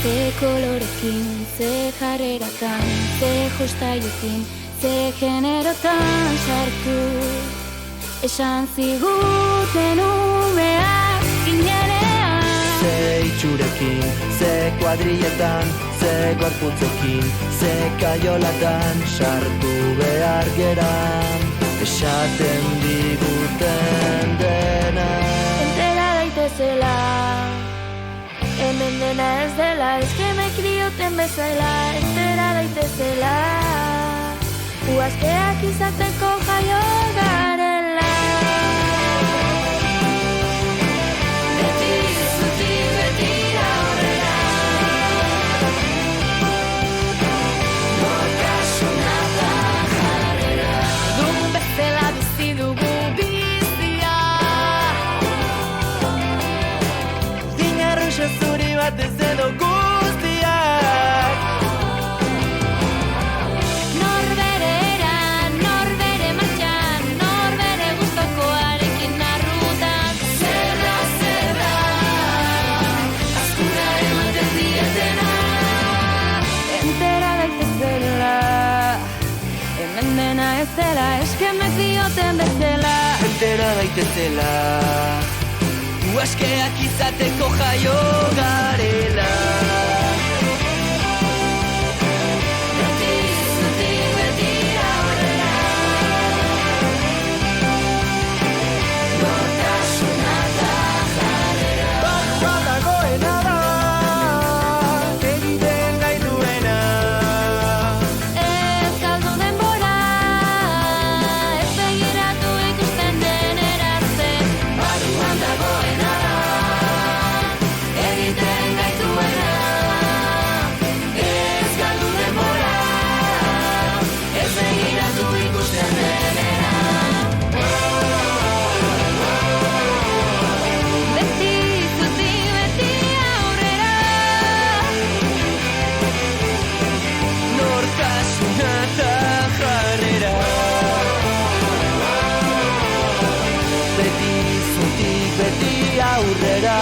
Ze kolorekin, ze jarreratan, ze jostaiokin, ze generotan sartu. Esan ziguten umeak ginenean. Ze itxurekin, ze kuadrilletan, ze gorputzekin, ze kaiolatan sartu behar geran. Esaten diguten dena. Entera daitezela, hemen dena ez dela, eskemek dioten bezala. Entera daitezela, uazkeak izateko jaio garela. Beti zutik, beti aurrera, nortasuna da jarrera. Dun bezala bizi dugu bizia. Dinarruxa zuri batez edo guztiak. Norbere eran, norbere martxan, norbere gustokoarekin arrutan. Zer da, azkura ematen dietena. Entera daitezela, hemen dena ez dela, eskemek dioten bezala. Entera daitezela, uaskeak izateko jaio garela. Beti zutik, beti aurrera, nortasuna da jarrera. Bat dagoena da, egiten gaituena. Ez galdu denbora, ez begiratu ikusten denera zen. Barruan dagoena da, egiten gaituena. Ez galdu denbora, ez begiratu ikusten denera. Beti zutik, beti aurrera, Nortasuna da jarrera. Beti zutik, beti aurrera.